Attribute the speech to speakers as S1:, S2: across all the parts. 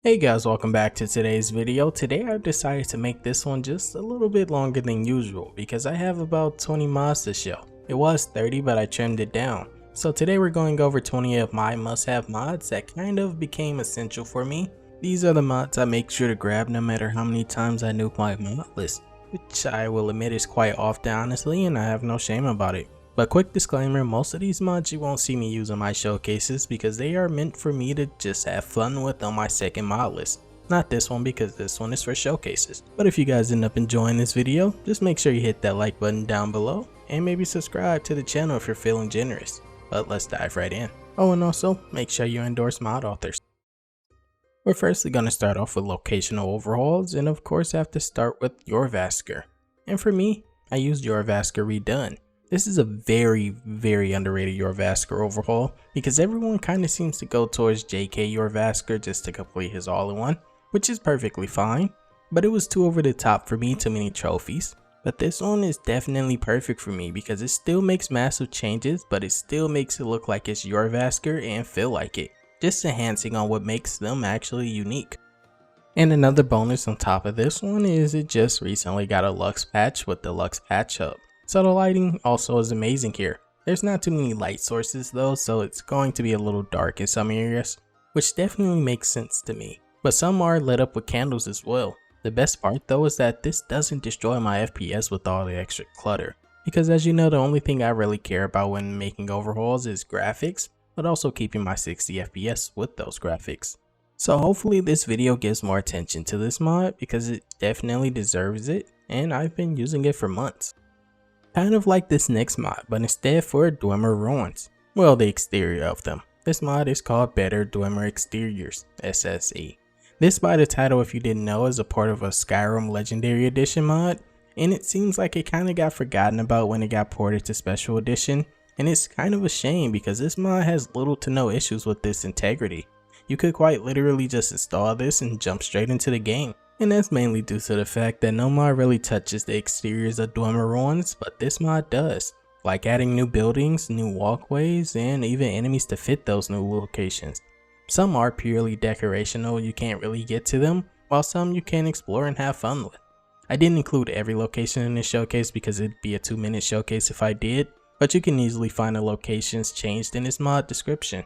S1: Hey guys, welcome back to today's video. Today I've decided to make this one just a little bit longer than usual because I have about 20 mods to show. It was 30 but I trimmed it down. So today we're going over 20 of my must-have mods that kind of became essential for me. These are the mods I make sure to grab no matter how many times I nuke my mod list, which I will admit is quite often honestly, and I have no shame about it. But quick disclaimer, most of these mods you won't see me use in my showcases because they are meant for me to just have fun with on my second mod list. Not this one because this one is for showcases. But if you guys end up enjoying this video, just make sure you hit that like button down below and maybe subscribe to the channel if you're feeling generous. But let's dive right in. Oh, and also make sure you endorse mod authors. We're firstly going to start off with locational overhauls, and of course have to start with Jorrvaskr. And for me, I used Jorrvaskr Redone. This is a very underrated Jorrvaskr overhaul because everyone kind of seems to go towards JK Jorrvaskr just to complete his all-in-one, which is perfectly fine, but it was too over the top for me, too many trophies. But this one is definitely perfect for me because it still makes massive changes, but it still makes it look like it's Jorrvaskr and feel like it, just enhancing on what makes them actually unique. And another bonus on top of this one is it just recently got a Lux patch with the Lux patch hub. So the lighting also is amazing here. There's not too many light sources though, so it's going to be a little dark in some areas, which definitely makes sense to me. But some are lit up with candles as well. The best part though is that this doesn't destroy my FPS with all the extra clutter. Because as you know, the only thing I really care about when making overhauls is graphics, but also keeping my 60 FPS with those graphics. So hopefully this video gives more attention to this mod because it definitely deserves it, and I've been using it for months. Kind of like this next mod, but instead for Dwemer ruins. Well, the exterior of them. This mod is called Better Dwemer Exteriors, SSE. This by the title, if you didn't know, is a part of a Skyrim Legendary Edition mod, and it seems like it kind of got forgotten about when it got ported to Special Edition, and it's kind of a shame because this mod has little to no issues with this integrity. You could quite literally just install this and jump straight into the game. And that's mainly due to the fact that no mod really touches the exteriors of Dwemer ruins, but this mod does, like adding new buildings, new walkways, and even enemies to fit those new locations. Some are purely decorational, you can't really get to them, while some you can explore and have fun with. I didn't include every location in this showcase because it'd be a 2-minute showcase if I did, but you can easily find the locations changed in this mod description,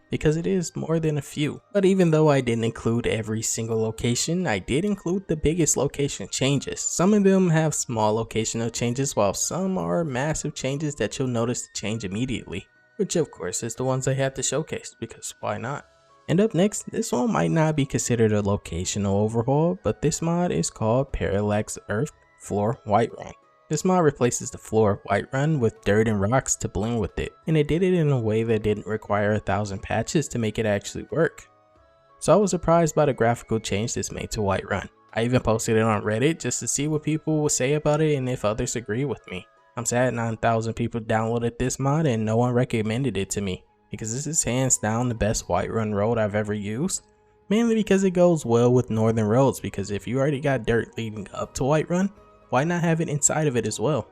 S1: because it is more than a few. But even though I didn't include every single location, I did include the biggest location changes. Some of them have small locational changes, while some are massive changes that you'll notice to change immediately, which of course is the ones I have to showcase, because why not? And up next, this one might not be considered a locational overhaul, but this mod is called Parallax Earth Floor Whiterun. This mod replaces the floor of Whiterun with dirt and rocks to blend with it, and it did it in a way that didn't require 1,000 patches to make it actually work. So I was surprised by the graphical change this made to Whiterun. I even posted it on Reddit just to see what people would say about it and if others agree with me. I'm sad 9,000 people downloaded this mod and no one recommended it to me, because this is hands down the best Whiterun road I've ever used. Mainly because it goes well with northern roads, because if you already got dirt leading up to Whiterun, why not have it inside of it as well?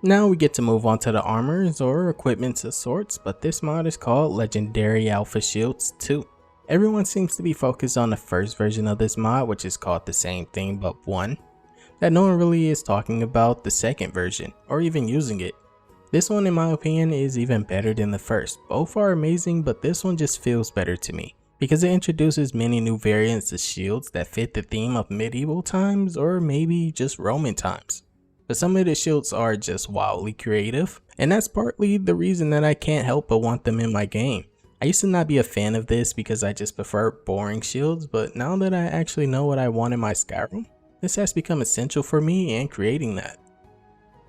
S1: Now we get to move on to the armors or equipments of sorts, but this mod is called Legendary Alpha Shields 2. Everyone seems to be focused on the first version of this mod, which is called the same thing but 1. That no one really is talking about the second version or even using it. This one in my opinion is even better than the first. Both are amazing, but this one just feels better to me, because it introduces many new variants of shields that fit the theme of medieval times or maybe just Roman times. But some of the shields are just wildly creative, and that's partly the reason that I can't help but want them in my game. I used to not be a fan of this because I just prefer boring shields, but now that I actually know what I want in my Skyrim, this has become essential for me in creating that.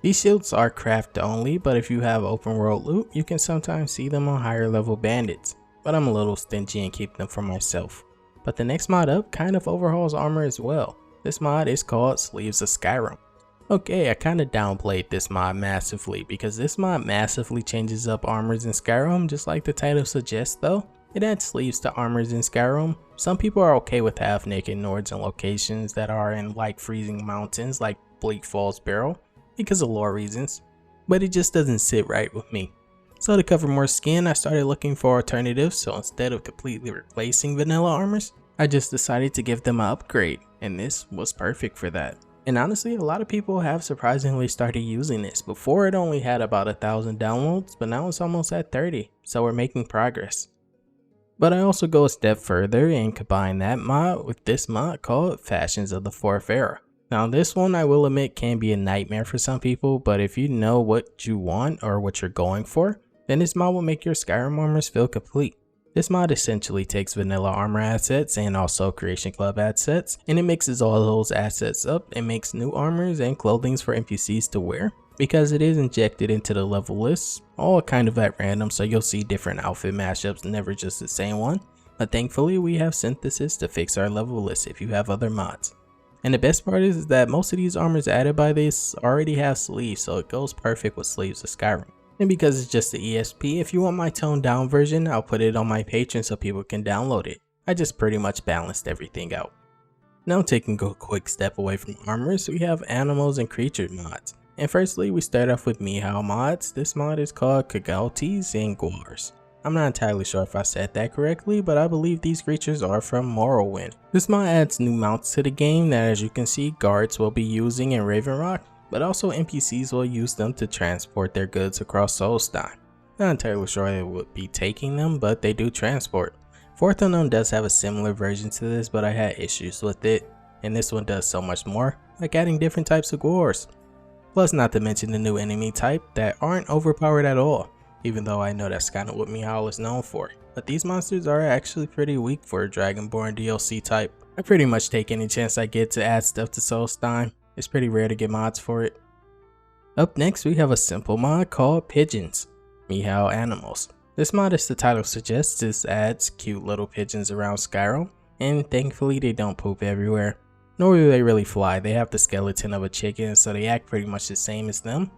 S1: These shields are craft only, but if you have open world loot, you can sometimes see them on higher level bandits. But I'm a little stingy and keep them for myself. But the next mod up kind of overhauls armor as well. This mod is called Sleeves of Skyrim. Okay, I kind of downplayed this mod massively because this mod massively changes up armors in Skyrim, just like the title suggests though. It adds sleeves to armors in Skyrim. Some people are okay with half naked Nords in locations that are in like freezing mountains like Bleak Falls Barrow because of lore reasons, but it just doesn't sit right with me. So to cover more skin, I started looking for alternatives, so instead of completely replacing vanilla armors, I just decided to give them an upgrade, and this was perfect for that. And honestly, a lot of people have surprisingly started using this. Before it only had about 1,000 downloads, but now it's almost at 30, so we're making progress. But I also go a step further and combine that mod with this mod called Fashions of the 4th Era. Now this one, I will admit, can be a nightmare for some people, but if you know what you want or what you're going for, then this mod will make your Skyrim armors feel complete. This mod essentially takes vanilla armor assets and also Creation Club assets, and it mixes all those assets up and makes new armors and clothings for NPCs to wear. Because it is injected into the level lists, all kind of at random, so you'll see different outfit mashups, never just the same one. But thankfully we have synthesis to fix our level list if you have other mods. And the best part is that most of these armors added by this already have sleeves, so it goes perfect with sleeves of Skyrim. And because it's just the ESP, if you want my toned down version, I'll put it on my Patreon so people can download it. I just pretty much balanced everything out. Now taking a quick step away from armors, we have animals and creature mods. And firstly, we start off with Mihail mods. This mod is called Kagoutis and Guars. I'm not entirely sure if I said that correctly, but I believe these creatures are from Morrowind. This mod adds new mounts to the game that, as you can see, guards will be using in Raven Rock, but also NPCs will use them to transport their goods across Solstheim. Not entirely sure they would be taking them, but they do transport. Fourth Unknown does have a similar version to this, but I had issues with it, and this one does so much more, like adding different types of Guars. Plus, not to mention the new enemy type that aren't overpowered at all, even though I know that's kind of what Mihail is known for. But these monsters are actually pretty weak for a Dragonborn DLC type. I pretty much take any chance I get to add stuff to Solstheim. It's pretty rare to get mods for it. Up next, we have a simple mod called Pigeons, Mihail Animals. This mod, as the title suggests, just adds cute little pigeons around Skyrim, and thankfully they don't poop everywhere. Nor do they really fly. They have the skeleton of a chicken, so they act pretty much the same as them.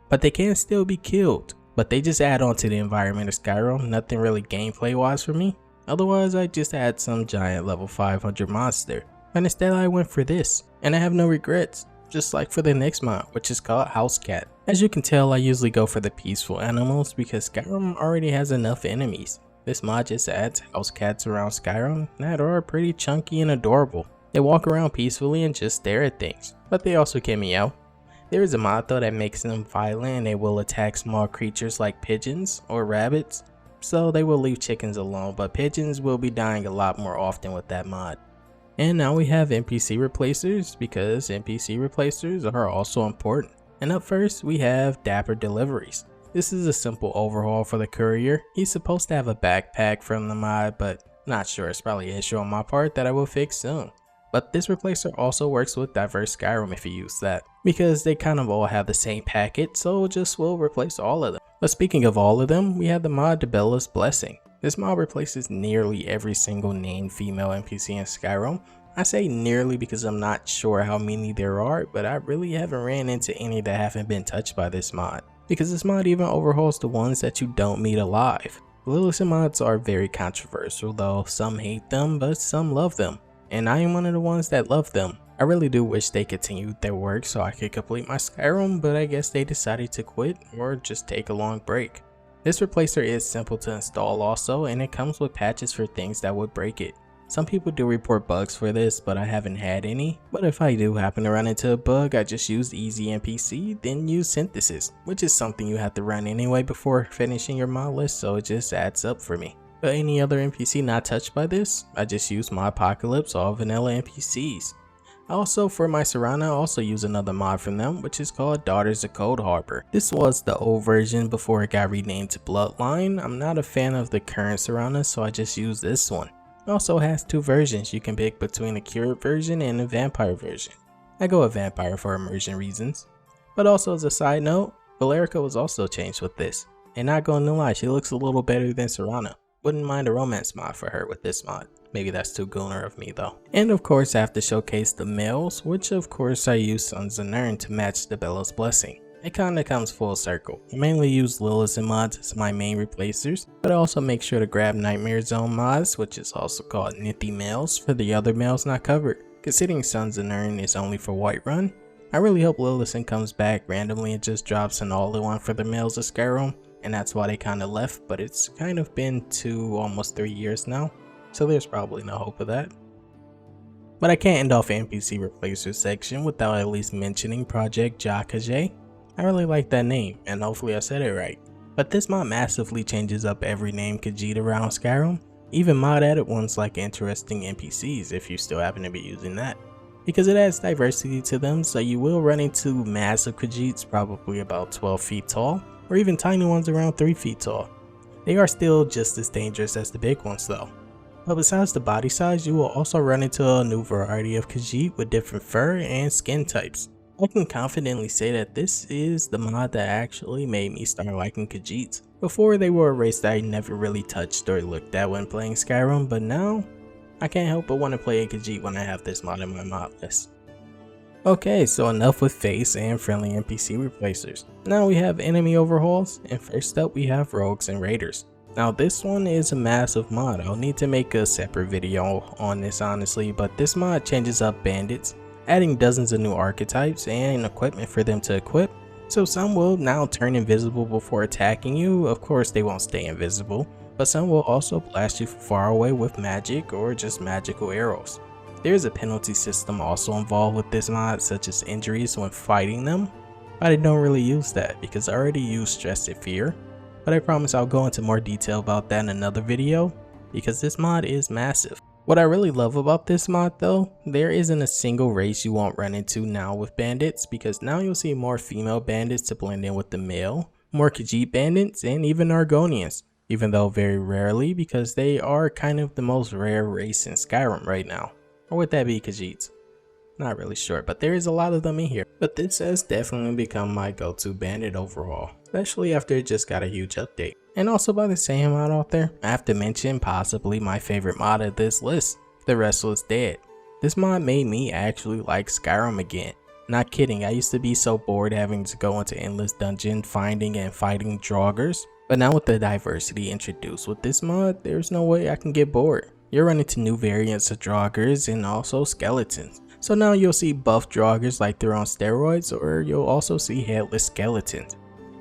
S1: But they can still be killed. But they just add on to the environment of Skyrim, nothing really gameplay wise for me. Otherwise, I just add some giant level 500 monster. And instead I went for this, and I have no regrets. Just like for the next mod, which is called House Cat. As you can tell, I usually go for the peaceful animals because Skyrim already has enough enemies. This mod just adds house cats around Skyrim that are pretty chunky and adorable. They walk around peacefully and just stare at things, but they also can meow. There is a mod though that makes them violent and they will attack small creatures like pigeons or rabbits, so they will leave chickens alone, but pigeons will be dying a lot more often with that mod. And now we have NPC replacers, because NPC replacers are also important. And up first we have Dapper Deliveries. This is a simple overhaul for the Courier. He's supposed to have a backpack from the mod, but not sure, it's probably an issue on my part that I will fix soon. But this replacer also works with Diverse Skyrim if you use that, because they kind of all have the same packet, so just will replace all of them. But speaking of all of them, we have the mod DIbella's Blessing. This mod replaces nearly every single named female NPC in Skyrim. I say nearly because I'm not sure how many there are, but I really haven't ran into any that haven't been touched by this mod. Because this mod even overhauls the ones that you don't meet alive. Lilith mods are very controversial though, some hate them but some love them. And I am one of the ones that love them. I really do wish they continued their work so I could complete my Skyrim, but I guess they decided to quit or just take a long break. This replacer is simple to install also, and it comes with patches for things that would break it. Some people do report bugs for this, but I haven't had any. But if I do happen to run into a bug, I just use Easy NPC, then use Synthesis, which is something you have to run anyway before finishing your mod list, so it just adds up for me. But any other NPC not touched by this, I just use my Apocalypse, all vanilla NPCs. Also, for my Serana, I also use another mod from them, which is called Daughters of Cold Harbor. This was the old version before it got renamed to Bloodline. I'm not a fan of the current Serana, so I just use this one. It also has two versions. You can pick between a cured version and a vampire version. I go with vampire for immersion reasons. But also as a side note, Valerica was also changed with this. And not going to lie, she looks a little better than Serana. Wouldn't mind a romance mod for her with this mod. Maybe that's too gooner of me though. And of course I have to showcase the males, which of course I use Sons of Nirn to match DIbella's Blessing. It kinda comes full circle. I mainly use Lilith mods as my main replacers, but I also make sure to grab Nightmare Zone mods, which is also called Nithy males, for the other males not covered. Considering Sons of Nirn is only for Whiterun, I really hope Lilith comes back randomly and just drops an all-in-one for the males of Skyrim, and that's why they kinda left, but it's kind of been almost 3 years now. So there's probably no hope of that. But I can't end off NPC Replacer section without at least mentioning Project ja-Kha'jay. I really like that name, and hopefully I said it right. But this mod massively changes up every named Khajiit around Skyrim, even mod added ones like interesting NPCs if you still happen to be using that. Because it adds diversity to them, so you will run into massive Khajiits probably about 12 feet tall, or even tiny ones around 3 feet tall. They are still just as dangerous as the big ones though. But besides the body size, you will also run into a new variety of Khajiit with different fur and skin types. I can confidently say that this is the mod that actually made me start liking Khajiits. Before, they were a race that I never really touched or looked at when playing Skyrim, but now I can't help but want to play a Khajiit when I have this mod in my mod list. Okay, so enough with face and friendly NPC replacers. Now we have enemy overhauls, and first up we have rogues and raiders. Now this one is a massive mod. I'll need to make a separate video on this honestly, but this mod changes up bandits, adding dozens of new archetypes and equipment for them to equip. So some will now turn invisible before attacking you. Of course they won't stay invisible, but some will also blast you from far away with magic or just magical arrows. There is a penalty system also involved with this mod, such as injuries when fighting them, but I don't really use that because I already use stress and fear. But I promise I'll go into more detail about that in another video because this mod is massive. What I really love about this mod though, there isn't a single race you won't run into now with bandits, because now you'll see more female bandits to blend in with the male, more Khajiit bandits, and even Argonians, even though very rarely because they are kind of the most rare race in Skyrim right now. Or would that be Khajiits? Not really sure, but there is a lot of them in here. But this has definitely become my go-to bandit overall, especially after it just got a huge update. And also by the same mod author, I have to mention possibly my favorite mod of this list, the Restless Dead. This mod made me actually like Skyrim again. Not kidding, I used to be so bored having to go into endless dungeon finding and fighting Draugrs. But now with the diversity introduced with this mod, there's no way I can get bored. You're running into new variants of Draugrs and also skeletons. So now you'll see buff Draugrs like they're on steroids, or you'll also see headless skeletons.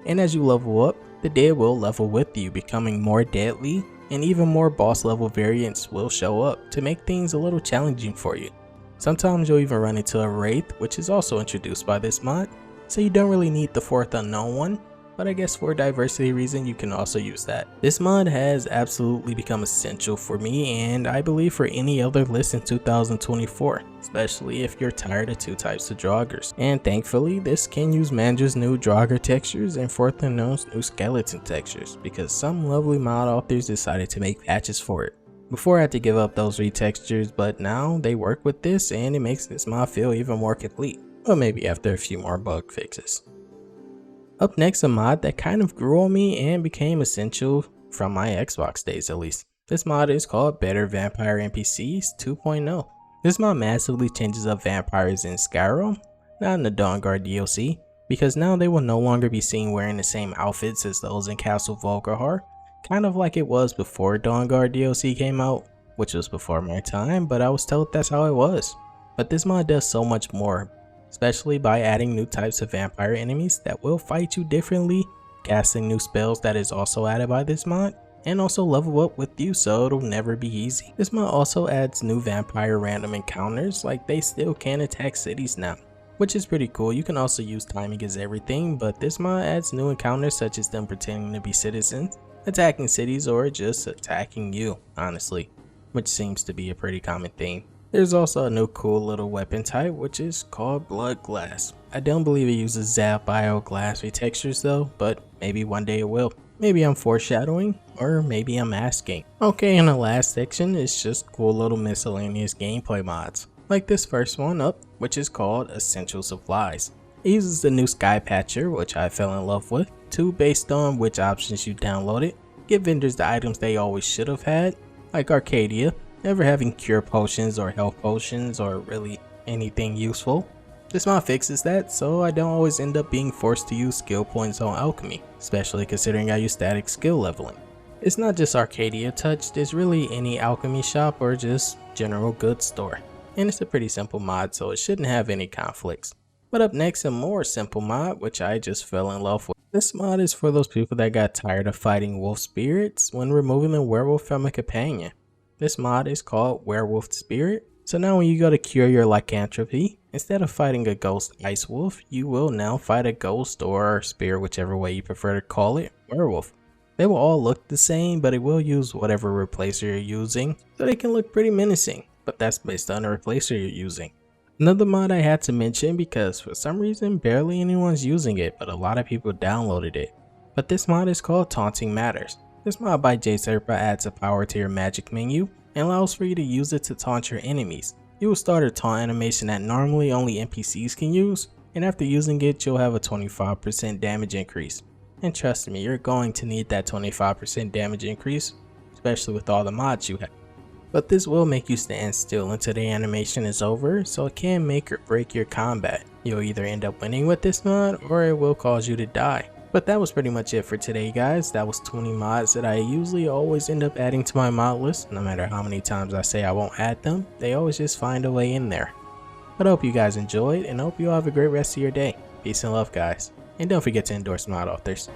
S1: And as you level up, the dead will level with you, becoming more deadly, and even more boss level variants will show up to make things a little challenging for you. Sometimes you'll even run into a wraith, which is also introduced by this mod, so you don't really need the fourth unknown one. But I guess for a diversity reason you can also use that. This mod has absolutely become essential for me, and I believe for any other list in 2024, especially if you're tired of two types of Draugrs. And thankfully this can use Mandra's new Draugr textures and Fourth Unknown's new skeleton textures, because some lovely mod authors decided to make patches for it. Before I had to give up those retextures, but now they work with this and it makes this mod feel even more complete. Or maybe after a few more bug fixes. Up next, a mod that kind of grew on me and became essential from my Xbox days at least. This mod is called Better Vampire NPCs 2.0. This mod massively changes up vampires in Skyrim, not in the Dawnguard DLC, because now they will no longer be seen wearing the same outfits as those in Castle Volkihar, kind of like it was before Dawnguard DLC came out, which was before my time, but I was told that's how it was. But this mod does so much more, especially by adding new types of vampire enemies that will fight you differently, casting new spells that is also added by this mod, and also level up with you so it'll never be easy. This mod also adds new vampire random encounters, like they still can attack cities now, which is pretty cool. You can also use timing as everything, but this mod adds new encounters such as them pretending to be citizens, attacking cities, or just attacking you, honestly, which seems to be a pretty common theme. There's also a new cool little weapon type, which is called Blood Glass. I don't believe it uses Zap Bio Glass retextures though, but maybe one day it will. Maybe I'm foreshadowing, or maybe I'm asking. Okay, and the last section is just cool little miscellaneous gameplay mods, like this first one up, which is called Essential Supplies. It uses the new Sky Patcher, which I fell in love with, too, based on which options you downloaded. Give vendors the items they always should have had, like Arcadia, never having cure potions or health potions or really anything useful. This mod fixes that, so I don't always end up being forced to use skill points on alchemy, especially considering I use static skill leveling. It's not just Arcadia touched, it's really any alchemy shop or just general goods store. And it's a pretty simple mod, so it shouldn't have any conflicts. But up next, a more simple mod, which I just fell in love with. This mod is for those people that got tired of fighting wolf spirits when removing the werewolf from a companion. This mod is called Werewolf Spirits So now when you go to cure your lycanthropy, instead of fighting a ghost ice wolf, you will now fight a ghost or spear, whichever way you prefer to call it, werewolf. They will all look the same, but it will use whatever replacer you're using, so they can look pretty menacing, but that's based on the replacer you're using. Another mod I had to mention because for some reason barely anyone's using it, but a lot of people downloaded it. But this mod is called Taunting Matters. This mod by Jorrvaskr adds a power to your magic menu and allows for you to use it to taunt your enemies. You will start a taunt animation that normally only NPCs can use, and after using it you'll have a 25% damage increase. And trust me, you're going to need that 25% damage increase, especially with all the mods you have. But this will make you stand still until the animation is over, so it can make or break your combat. You'll either end up winning with this mod, or it will cause you to die. But that was pretty much it for today, guys. That was 20 mods that I usually always end up adding to my mod list. No matter how many times I say I won't add them, they always just find a way in there. But I hope you guys enjoyed, and I hope you all have a great rest of your day. Peace and love, guys. And don't forget to endorse mod authors.